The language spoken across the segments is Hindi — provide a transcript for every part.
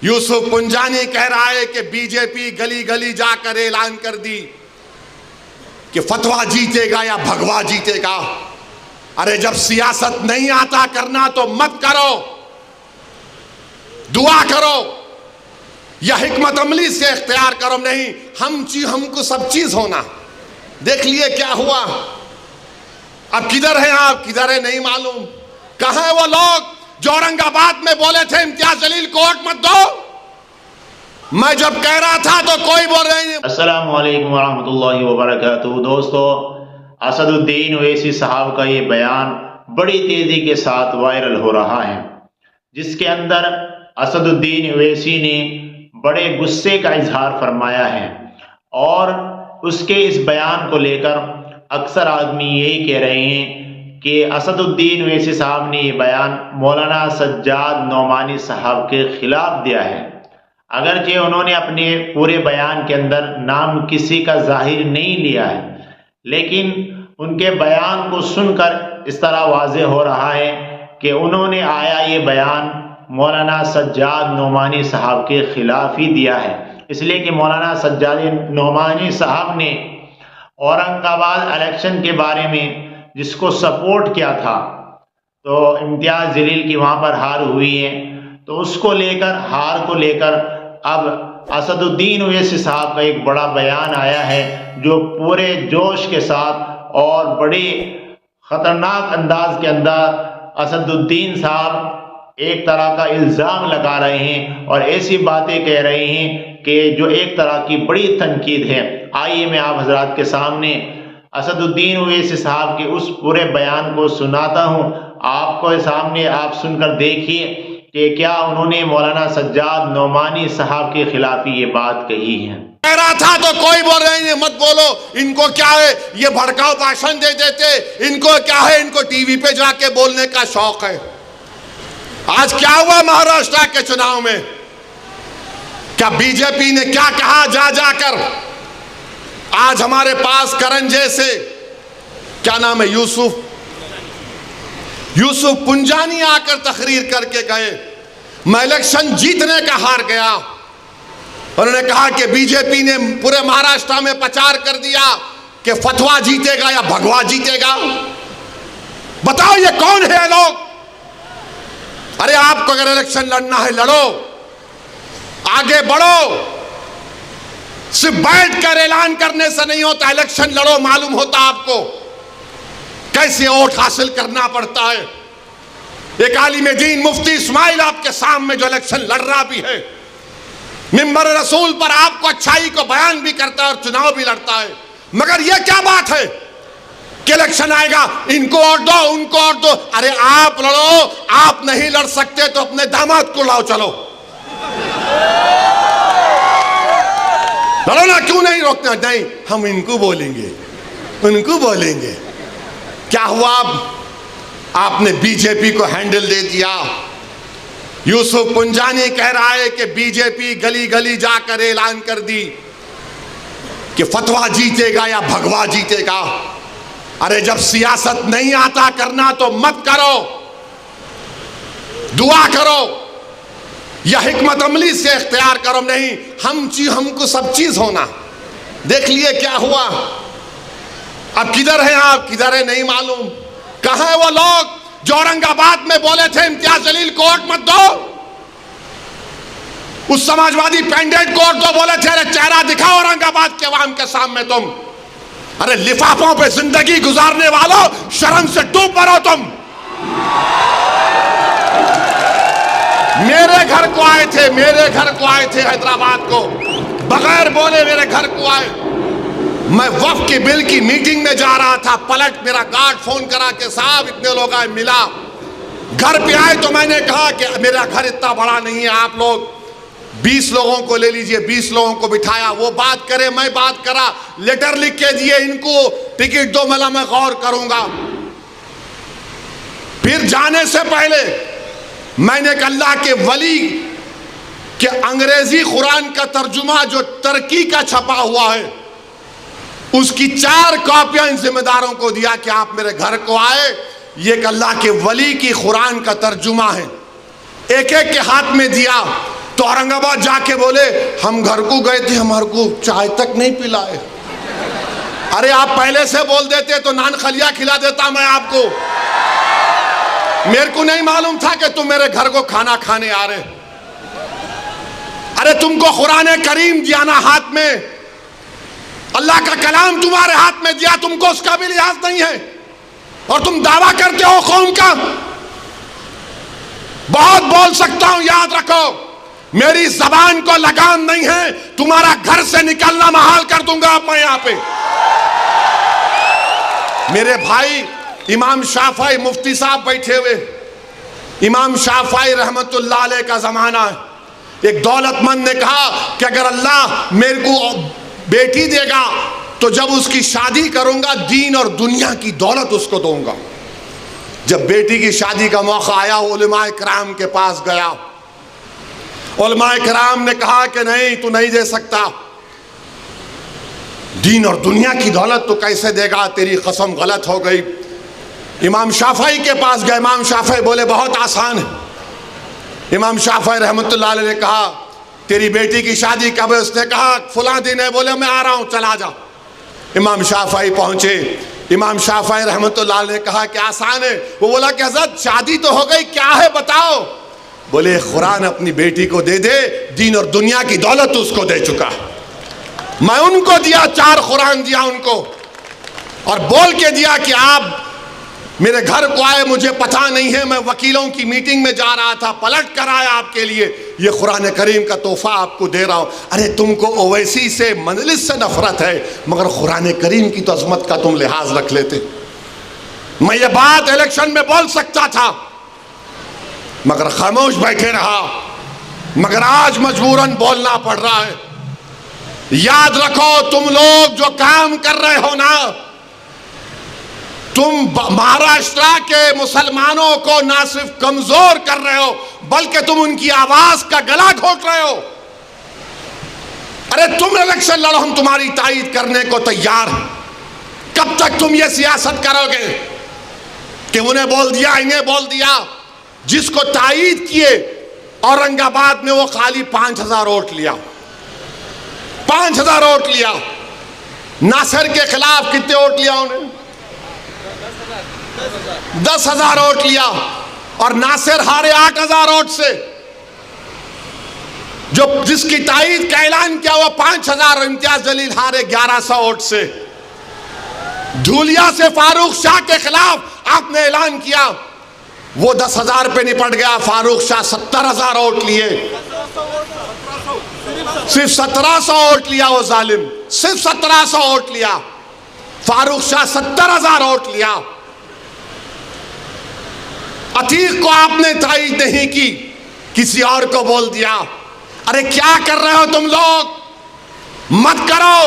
यूसुफ पुंजानी कह रहा है कि बीजेपी गली गली जाकर ऐलान कर दी कि फतवा जीतेगा या भगवा जीतेगा। अरे जब सियासत नहीं आता करना तो मत करो, दुआ करो या हिकमत अमली से इख्तियार करो। नहीं, हमको सब चीज होना। देख लिए क्या हुआ। अब किधर है आप, किधर है नहीं मालूम। कहां है वो लोग जो औरंगाबाद में बोले थे इम्तियाज जलील को वोट मत दो। मैं जब कह रहा था तो कोई बोल रहे नहीं। अस्सलाम वालेकुम वरहमतुल्लाहि वबरकातुहू। दोस्तों, असदुद्दीन ओवैसी साहब का ये बयान बड़ी तेजी के साथ वायरल हो रहा है, जिसके अंदर असदुद्दीन ओवैसी ने बड़े गुस्से का इजहार फरमाया है। और उसके इस बयान को लेकर अक्सर आदमी यही कह रहे हैं कि असदुद्दीन ओवैसी साहब ने ये बयान मौलाना सज्जाद नोमानी साहब के खिलाफ दिया है। अगरचे उन्होंने अपने पूरे बयान के अंदर नाम किसी का जाहिर नहीं लिया है, लेकिन उनके बयान को सुनकर इस तरह वाज़ेह हो रहा है कि उन्होंने आया ये बयान मौलाना सज्जाद नोमानी साहब के खिलाफ ही दिया है। इसलिए कि मौलाना सज्जाद नोमानी साहब ने औरंगाबाद इलेक्शन के बारे में जिसको सपोर्ट किया था, तो इम्तियाज जलील की वहाँ पर हार हुई है, तो उसको लेकर, हार को लेकर अब असदुद्दीन ओवैसी साहब का एक बड़ा बयान आया है, जो पूरे जोश के साथ और बड़े ख़तरनाक अंदाज के अंदर असदुद्दीन साहब एक तरह का इल्ज़ाम लगा रहे हैं और ऐसी बातें कह रहे हैं कि जो एक तरह की बड़ी तनकीद है। आइए मैं आप हजरात के सामने असदुद्दीन ओवैसी साहब के उस पूरे बयान को सुनाता हूँ। आपको सामने आप सुनकर देखिए कि क्या उन्होंने मौलाना सज्जाद नोमानी साहब के खिलाफ ये बात कही है। कह रहा था तो कोई बोल रहे हैं मत बोलो, इनको क्या है, ये भड़काऊ भाषण दे देते, इनको क्या है, इनको टीवी पे जाके बोलने का शौक है। आज क्या हुआ महाराष्ट्र के चुनाव में, क्या बीजेपी ने क्या कहा जा जाकर। आज हमारे पास करण जैसे, क्या नाम है, यूसुफ पुंजानी आकर तकरीर करके गए, मैं इलेक्शन जीतने का हार गया। उन्होंने कहा कि बीजेपी ने पूरे महाराष्ट्र में प्रचार कर दिया कि फतवा जीतेगा या भगवा जीतेगा। बताओ ये कौन है लोग। अरे आपको अगर इलेक्शन लड़ना है लड़ो, आगे बढ़ो, सिर्फ बैठ कर ऐलान करने से नहीं होता। इलेक्शन लड़ो, मालूम होता आपको कैसे वोट हासिल करना पड़ता है। एक आलिम दीन मुफ्ती इस्माइल आपके सामने जो इलेक्शन लड़ रहा भी है, मिंबर रसूल पर आपको अच्छाई को बयान भी करता है और चुनाव भी लड़ता है। मगर यह क्या बात है कि इलेक्शन आएगा इनको वोट दो, उनको वोट दो। अरे आप लड़ो, आप नहीं लड़ सकते तो अपने दामाद को लाओ, चलो लड़ो ना, क्यों नहीं रोकना। नहीं, हम इनको बोलेंगे, उनको बोलेंगे। क्या हुआ, आपने बीजेपी को हैंडल दे दिया। यूसुफ पुंजानी कह रहा है कि बीजेपी गली गली जाकर ऐलान कर दी कि फतवा जीतेगा या भगवा जीतेगा। अरे जब सियासत नहीं आता करना तो मत करो, दुआ करो या हिकमत अमली से इख्तियार करो। नहीं, हमको सब चीज होना। देख लिए क्या हुआ। अब किधर है आप, किधर है नहीं मालूम। कहां है वो लोग जो औरंगाबाद में बोले थे इम्तियाज जलील को वोट मत दो, उस समाजवादी पैंडेट को वोट दो, बोले थे। अरे चेहरा दिखाओ औरंगाबाद के अवाम के सामने तुम। अरे लिफाफों पे जिंदगी गुजारने वालों, शर्म से डूब मरो तुम। मेरे घर को आए थे, मेरे घर को आए थे हैदराबाद को, बगैर बोले मेरे घर को आए। मैं वक्फ के बिल की मीटिंग में जा रहा था, पलट मेरा गार्ड फोन करा के साहब इतने लोग आए, मिला। घर पे आए तो मैंने कहा कि मेरा घर इतना बड़ा नहीं है, आप लोग 20 लोगों को ले लीजिए। 20 लोगों को बिठाया, वो बात करे, मैं बात करा, लेटर लिख के दिए, इनको टिकट दो, मला मैं गौर करूंगा। फिर जाने से पहले मैंने एक अल्लाह के वली के अंग्रेजी कुरान का तर्जुमा जो तुर्की का छपा हुआ है, उसकी 4 कॉपियां इन जिम्मेदारों को दिया कि आप मेरे घर को आए, ये एक अल्लाह के वली की कुरान का तर्जुमा है। एक एक के हाथ में दिया। तो औरंगाबाद जाके बोले हम घर को गए थे, हमारे को चाय तक नहीं पिलाए। अरे आप पहले से बोल देते तो नान खलिया खिला देता मैं आपको। मेरे को नहीं मालूम था कि तुम मेरे घर को खाना खाने आ रहे। अरे तुमको कुरान करीम दिया ना हाथ में, अल्लाह का कलाम तुम्हारे हाथ में दिया, तुमको उसका भी लिहाज नहीं है और तुम दावा करते हो कौम का। बहुत बोल सकता हूं, याद रखो मेरी जबान को लगाम नहीं है, तुम्हारा घर से निकलना महाल कर दूंगा अब मैं यहां पे। मेरे भाई इमाम शाफई मुफ्ती साहब बैठे हुए, इमाम शाफई रहमतुल्लाह अलैह का जमाना है। एक दौलतमंद ने कहा कि अगर अल्लाह मेरे को बेटी देगा तो जब उसकी शादी करूंगा दीन और दुनिया की दौलत उसको दूंगा। जब बेटी की शादी का मौका आया उलमाए कराम के पास गया, उलमाए कराम ने कहा कि नहीं तू नहीं दे सकता, दीन और दुनिया की दौलत तो कैसे देगा, तेरी कसम गलत हो गई। इमाम शाफई के पास गए, इमाम शाफई बोले बहुत आसान है। इमाम शाफई रहमतुल्लाह अलैह ने कहा तेरी बेटी की शादी कब है? उसने कहा फलां दिन है। बोले मैं आ रहा हूं, चला जा। इमाम शाफई पहुंचे, इमाम शाफई रहमतुल्लाह अलैह ने कहा कि आसान है। वो बोला कि हज़रत शादी तो हो गई, क्या है बताओ। बोले कुरान अपनी बेटी को दे दे, दीन और दुनिया की दौलत उसको दे चुका। मैं उनको दिया, 4 कुरान दिया उनको और बोल के दिया कि आप मेरे घर को आए, मुझे पता नहीं है, मैं वकीलों की मीटिंग में जा रहा था, पलट कर आया आपके लिए, ये कुरान करीम का तोहफा आपको दे रहा हूं। अरे तुमको ओवैसी से मजलिस से नफरत है, मगर कुरान करीम की तो अजमत का तुम लिहाज रख लेते। मैं ये बात इलेक्शन में बोल सकता था मगर खामोश बैठे रहा, मगर आज मजबूरन बोलना पड़ रहा है। याद रखो तुम लोग जो काम कर रहे हो ना, तुम महाराष्ट्र के मुसलमानों को ना सिर्फ कमजोर कर रहे हो बल्कि तुम उनकी आवाज का गला घोट रहे हो। अरे तुम इलेक्शन लड़ो, हम तुम्हारी तायीद करने को तैयार हैं। कब तक तुम ये सियासत करोगे कि उन्हें बोल दिया इन्हें बोल दिया? जिसको तायीद किए औरंगाबाद में वो खाली 5000 वोट लिया, 5000 वोट लिया। नासिर के खिलाफ कितने वोट लिया उन्हें? 10,000 वोट लिया और नासिर हारे 8,000 वोट से। जो जिसकी तायीद का ऐलान किया वो 5,000, इम्तियाज जलील हारे 1100 वोट से। धूलिया से फारूक शाह के खिलाफ आपने ऐलान किया, वो 10,000 पे निपट गया। फारूक शाह 70,000 वोट लिए, सिर्फ 1700 वोट लिया वो जालिम, सिर्फ 1700 वोट लिया। फारूक शाह 70,000 वोट लिया। अतीक को आपने तायीद नहीं की, किसी और को बोल दिया। अरे क्या कर रहे हो तुम लोग? मत करो।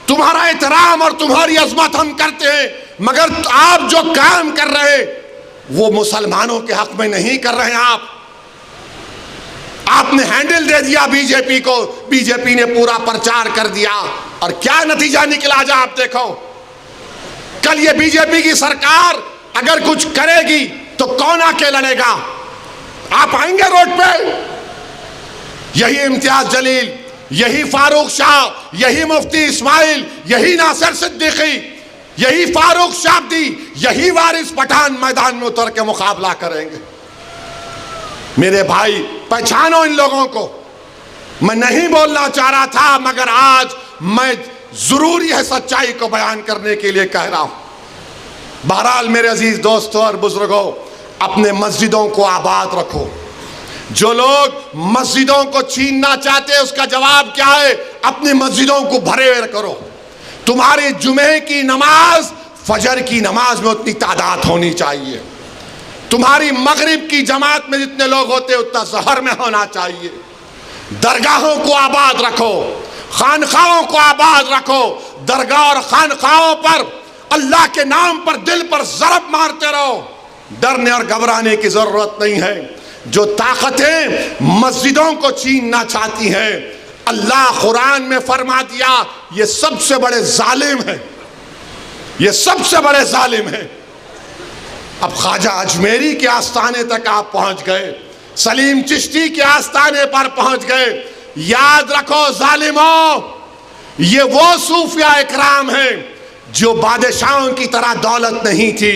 तुम्हारा एहतराम और तुम्हारी अजमत हम करते हैं, मगर आप जो काम कर रहे हैं वो मुसलमानों के हक में नहीं कर रहे हैं। आपने हैंडल दे दिया बीजेपी को, बीजेपी ने पूरा प्रचार कर दिया और क्या नतीजा निकला जा आप देखो। कल ये बीजेपी की सरकार अगर कुछ करेगी तो कौन आके लड़ेगा? आप आएंगे रोड पे? यही इम्तियाज जलील, यही फारूक शाह, यही मुफ्ती इस्माइल, यही नासिर सिद्दीकी, यही फारूक शाब्दी, यही वारिस पठान मैदान में उतर के मुकाबला करेंगे। मेरे भाई पहचानो इन लोगों को। मैं नहीं बोलना चाह रहा था मगर आज मैं जरूरी है सच्चाई को बयान करने के लिए कह रहा हूं। बहरहाल मेरे अजीज दोस्तों और बुजुर्गों, अपने मस्जिदों को आबाद रखो। जो लोग मस्जिदों को छीनना चाहते हैं उसका जवाब क्या है? अपनी मस्जिदों को भरे करो। तुम्हारी जुमे की नमाज फजर की नमाज में उतनी तादाद होनी चाहिए। तुम्हारी मगरिब की जमात में जितने लोग होते उतना जहर में होना चाहिए। दरगाहों को आबाद रखो, खानखाओं को आबाद रखो। दरगाह और खानखाओं पर अल्लाह के नाम पर दिल पर ज़रब मारते रहो। डरने और घबराने की जरूरत नहीं है। जो ताकतें मस्जिदों को छीनना चाहती हैं, अल्लाह कुरान में फरमा दिया ये सबसे बड़े जालिम हैं, ये सबसे बड़े जालिम हैं। अब ख्वाजा अजमेरी के आस्थाने तक आप पहुंच गए, सलीम चिश्ती के आस्थाने पर पहुंच गए। याद रखो जालिमों, ये वो सूफिया इकराम हैं जो बादशाहों की तरह दौलत नहीं थी।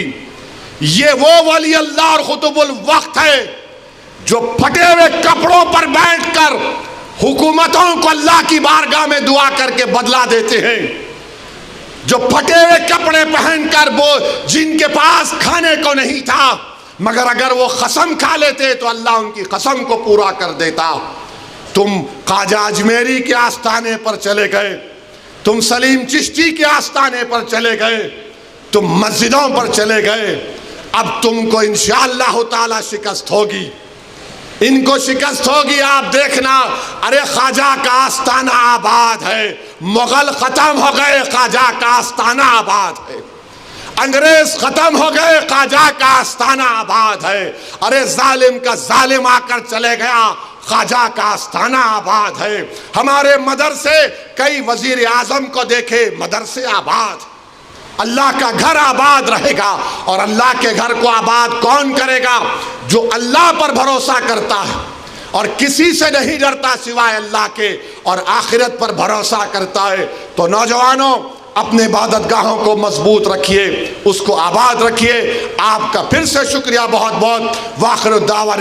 ये वो वली अल्लाह और खुतुबुल वक्त है जो फटे हुए कपड़ों पर बैठकर हुकूमतों को अल्लाह की बारगाह में दुआ करके बदला देते हैं। जो फटे हुए कपड़े पहनकर, वो जिनके पास खाने को नहीं था, मगर अगर वो कसम खा लेते तो अल्लाह उनकी कसम को पूरा कर देता। तुम ख्वाजा अजमेरी के आस्थाने पर चले गए, तुम सलीम चिश्ती के आस्थाने पर चले गए, तुम मस्जिदों पर चले गए। अब तुमको इंशाअल्लाह ताला शिकस्त होगी, इनको शिकस्त होगी। आप देखना, अरे ख्वाजा का आस्थाना आबाद है, मुगल खत्म हो गए, ख्वाजा का आस्थाना आबाद है। अंग्रेज खत्म हो गए, ख्वाजा का आस्थाना आबाद है। अरे जालिम का जालिम आकर चले गया, ख्वाजा का आस्थाना आबाद है। हमारे मदरसे, कई वजीर आजम को देखे, मदरसे आबाद। अल्लाह का घर आबाद रहेगा। और अल्लाह के घर को आबाद कौन करेगा? जो अल्लाह पर भरोसा करता है और किसी से नहीं डरता सिवाय अल्लाह के, और आखिरत पर भरोसा करता है। तो नौजवानों, अपने इबादतगाहों को मजबूत रखिए, उसको आबाद रखिए। आपका फिर से शुक्रिया बहुत बहुत। वाखिर दावा